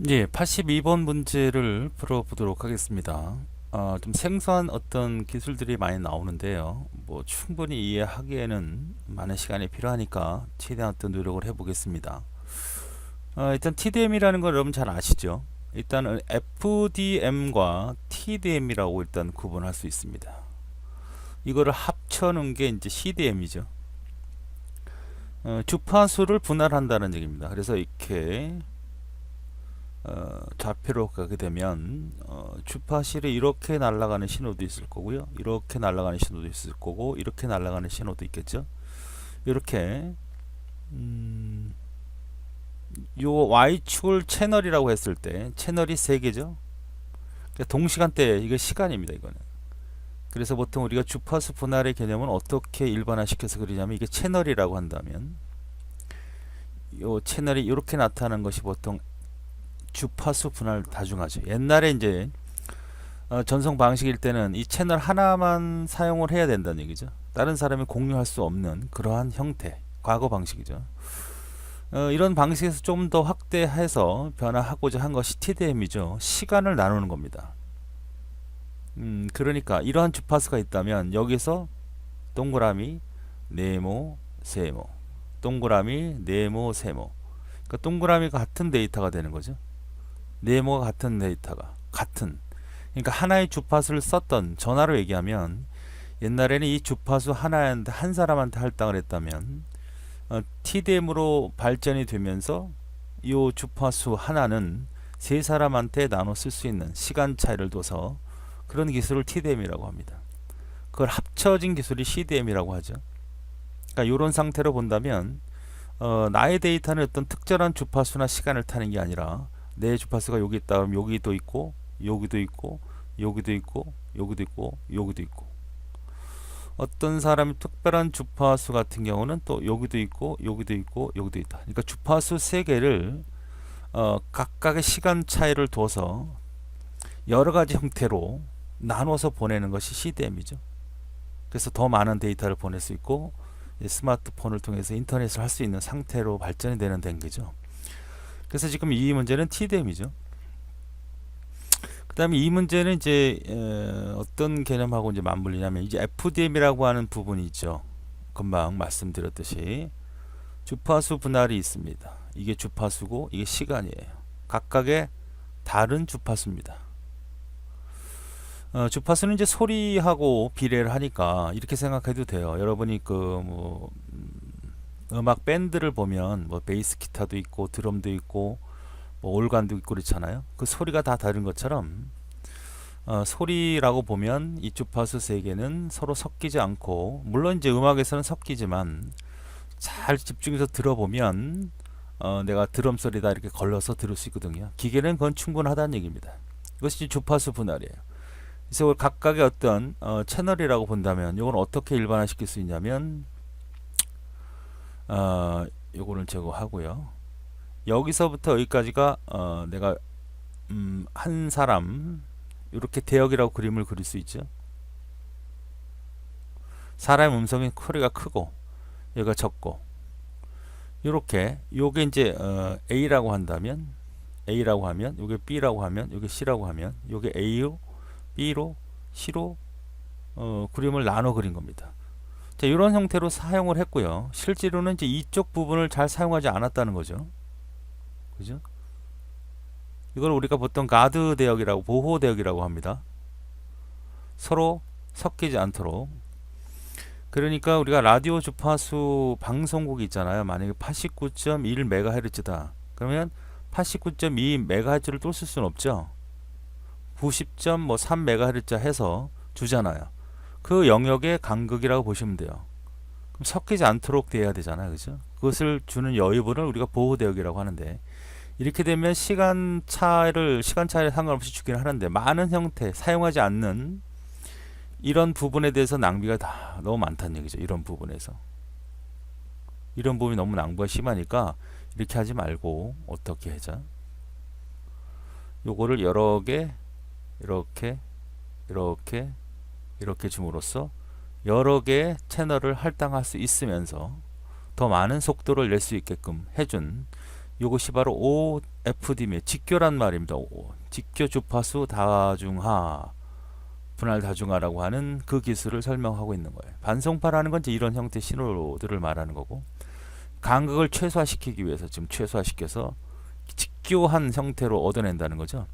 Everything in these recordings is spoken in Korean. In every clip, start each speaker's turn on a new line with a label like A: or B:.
A: 예, 82번 문제를 풀어보도록 하겠습니다. 좀 생소한 어떤 기술들이 많이 나오는데요. 뭐 충분히 이해하기에는 많은 시간이 필요하니까 최대한 어떤 노력을 해보겠습니다. 일단 TDM이라는 걸 여러분 잘 아시죠? 일단은 FDM과 TDM이라고 일단 구분할 수 있습니다. 이거를 합쳐놓은 게 이제 CDM이죠. 주파수를 분할한다는 얘기입니다. 그래서 이렇게 좌표로 가게 되면 주파실이 이렇게 날아가는 신호도 있을 거고요, 이렇게 날아가는 신호도 있을 거고, 이렇게 날아가는 신호도 있겠죠. 이렇게 요 Y축을 채널이라고 했을 때 채널이 세 개죠. 그러니까 동시간대, 이게 시간입니다, 이거는. 그래서 보통 우리가 주파수 분할의 개념은 어떻게 일반화시켜서 그리냐면, 이게 채널이라고 한다면 요 채널이 이렇게 나타나는 것이 보통 주파수 분할 다중화죠. 옛날에 이제 전송 방식일 때는 이 채널 하나만 사용을 해야 된다는 얘기죠. 다른 사람이 공유할 수 없는 그러한 형태, 과거 방식이죠. 이런 방식에서 좀 더 확대해서 변화하고자 한 것이 TDM이죠. 시간을 나누는 겁니다. 그러니까 이러한 주파수가 있다면 여기서 동그라미, 네모, 세모, 동그라미, 네모, 세모. 그러니까 동그라미가 같은 데이터가 되는 거죠. 네모가 같은 데이터가 같은. 그러니까 하나의 주파수를 썼던, 전화로 얘기하면 옛날에는 이 주파수 하나한테, 한 사람한테 할당을 했다면 TDM으로 발전이 되면서 이 주파수 하나는 세 사람한테 나눠 쓸 수 있는 시간 차이를 둬서 그런 기술을 TDM이라고 합니다. 그걸 합쳐진 기술이 CDM이라고 하죠. 그러니까 이런 상태로 본다면 나의 데이터는 어떤 특정한 주파수나 시간을 타는 게 아니라, 내 주파수가 여기 있다 그러면 여기도 있고, 여기도 있고, 여기도 있고, 여기도 있고, 여기도 있고, 어떤 사람이 특별한 주파수 같은 경우는 또 여기도 있고, 여기도 있고, 여기도 있다. 그러니까 주파수 세 개를 각각의 시간 차이를 둬서 여러 가지 형태로 나눠서 보내는 것이 CDM이죠. 그래서 더 많은 데이터를 보낼 수 있고, 스마트폰을 통해서 인터넷을 할 수 있는 상태로 발전이 되는 거죠. 그래서 지금 이 문제는 TDM이죠. 그 다음에 이 문제는 이제 어떤 개념하고 이제 맞물리냐면, 이제 FDM이라고 하는 부분이 있죠. 금방 말씀드렸듯이 주파수 분할이 있습니다. 이게 주파수고 이게 시간이에요. 각각의 다른 주파수입니다. 주파수는 이제 소리하고 비례를 하니까 이렇게 생각해도 돼요. 여러분이 그뭐 음악 밴드를 보면 뭐 베이스 기타도 있고 드럼도 있고 뭐 올간도 있고 그렇잖아요. 그 소리가 다 다른 것처럼 소리라고 보면 이 주파수 세 개는 서로 섞이지 않고, 물론 이제 음악에서는 섞이지만 잘 집중해서 들어보면 내가 드럼 소리다 이렇게 걸러서 들을 수 있거든요. 기계는 그건 충분하다는 얘기입니다. 이것이 주파수 분할이에요. 그래서 각각의 어떤 채널이라고 본다면 이건 어떻게 일반화시킬 수 있냐면, 요거는 제거하고요. 여기서부터 여기까지가 내가 한 사람, 이렇게 대역이라고 그림을 그릴 수 있죠. 사람의 음성이 소리가 크고 얘가 적고, 이렇게 요게 이제 A라고 한다면, A라고 하면 요게 B라고 하면 요게 C라고 하면 요게 A로 B로 C로 그림을 나눠 그린 겁니다. 자, 이런 형태로 사용을 했고요. 실제로는 이제 이쪽 부분을 잘 사용하지 않았다는 거죠. 그죠? 이걸 우리가 보통 가드 대역이라고, 보호 대역이라고 합니다. 서로 섞이지 않도록. 그러니까 우리가 라디오 주파수 방송국이 있잖아요. 만약에 89.1MHz다. 그러면 89.2MHz를 또 쓸 수는 없죠. 90.3MHz 해서 주잖아요. 그 영역의 간극이라고 보시면 돼요. 그럼 섞이지 않도록 돼야 되잖아요. 그죠? 그것을 주는 여유분을 우리가 보호 대역이라고 하는데, 이렇게 되면 시간 차이를 상관없이 주긴 하는데, 많은 형태 사용하지 않는 이런 부분에 대해서 낭비가 다 너무 많다는 얘기죠. 이런 부분에서 이런 부분이 너무 낭비가 심하니까 이렇게 하지 말고 어떻게 하자, 요거를 여러 개 이렇게 이렇게 이렇게 줌으로써 여러 개의 채널을 할당할 수 있으면서 더 많은 속도를 낼 수 있게끔 해준 이것이 바로 OFD입니다. 직교란 말입니다. 직교 주파수 다중화, 분할 다중화라고 하는 그 기술을 설명하고 있는 거예요. 반송파라는 건 이제 이런 형태의 신호들을 말하는 거고, 간극을 최소화시키기 위해서 지금 최소화시켜서 직교한 형태로 얻어낸다는 거죠.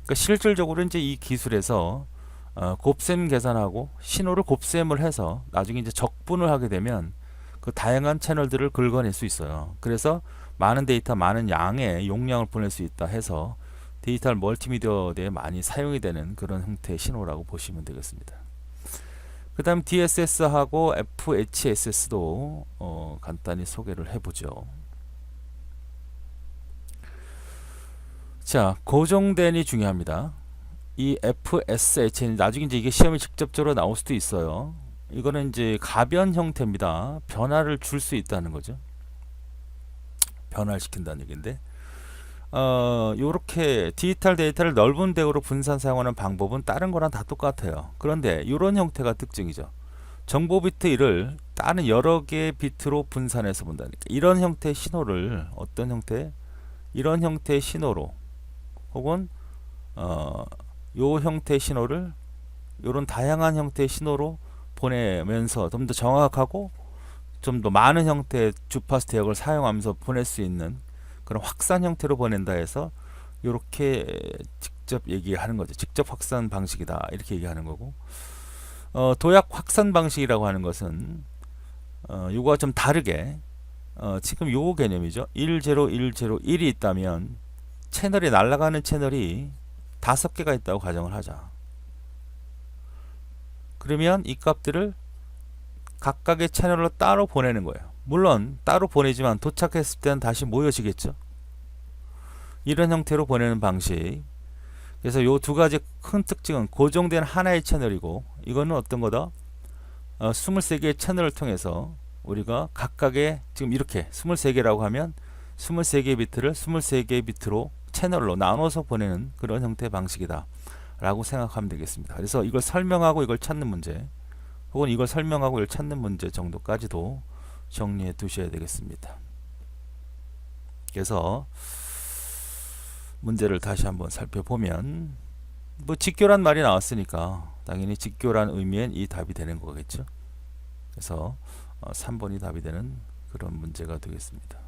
A: 그러니까 실질적으로 이제 이 기술에서 곱셈 계산하고 신호를 곱셈을 해서 나중에 이제 적분을 하게 되면 그 다양한 채널들을 긁어낼 수 있어요. 그래서 많은 데이터, 많은 양의 용량을 보낼 수 있다 해서 디지털 멀티미디어에 많이 사용이 되는 그런 형태의 신호라고 보시면 되겠습니다. 그 다음 DSS하고 FHSS도 간단히 소개를 해보죠. 자, 고정된이 중요합니다. 이 FSH는 나중에 이제 이게 시험에 직접적으로 나올 수도 있어요. 이거는 이제 가변 형태입니다. 변화를 줄 수 있다는 거죠. 변화를 시킨다는 얘기인데, 요렇게 디지털 데이터를 넓은 대우로 분산 사용하는 방법은 다른 거랑 다 똑같아요. 그런데 이런 형태가 특징이죠. 정보 비트 1을 다른 여러 개의 비트로 분산해서 본다니까. 이런 형태의 신호를 어떤 형태? 이런 형태의 신호로, 혹은 요 형태의 신호를 요런 다양한 형태의 신호로 보내면서 좀 더 정확하고 좀 더 많은 형태의 주파수 대역을 사용하면서 보낼 수 있는 그런 확산 형태로 보낸다 해서 이렇게 직접 얘기하는 거죠. 직접 확산 방식이다 이렇게 얘기하는 거고, 도약 확산 방식이라고 하는 것은 요거와 좀 다르게 지금 요 개념이죠. 10101이 있다면 채널이 날아가는 채널이 5개가 있다고 가정을 하자. 그러면 이 값들을 각각의 채널로 따로 보내는 거예요. 물론 따로 보내지만 도착했을 때는 다시 모여지겠죠. 이런 형태로 보내는 방식. 그래서 요 두 가지 큰 특징은 고정된 하나의 채널이고, 이거는 어떤 거다? 23개의 채널을 통해서 우리가 각각의, 지금 이렇게 23개라고 하면 23개의 비트를 23개의 비트로 채널로 나눠서 보내는 그런 형태의 방식이다 라고 생각하면 되겠습니다. 그래서 이걸 설명하고 이걸 찾는 문제, 혹은 이걸 설명하고 이걸 찾는 문제 정도까지도 정리해 두셔야 되겠습니다. 그래서 문제를 다시 한번 살펴보면, 뭐 직교란 말이 나왔으니까 당연히 직교란 의미엔 이 답이 되는 거겠죠. 그래서 3번이 답이 되는 그런 문제가 되겠습니다.